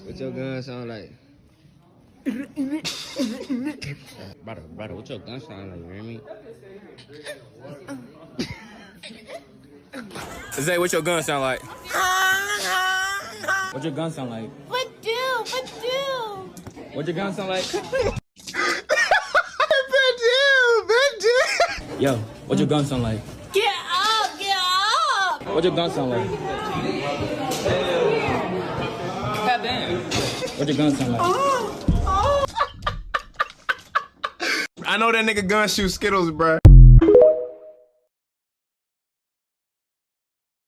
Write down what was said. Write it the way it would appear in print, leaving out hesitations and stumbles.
What your gun sound like? brother, what your gun sound like? You hear me? Zay, what your gun sound like? What your gun sound like? What do? What your gun sound like? Bitch. Yo, what your gun sound like? Get up! What your gun sound like? Goddamn. What your gun sound like? I know that nigga gun shoot Skittles, bruh.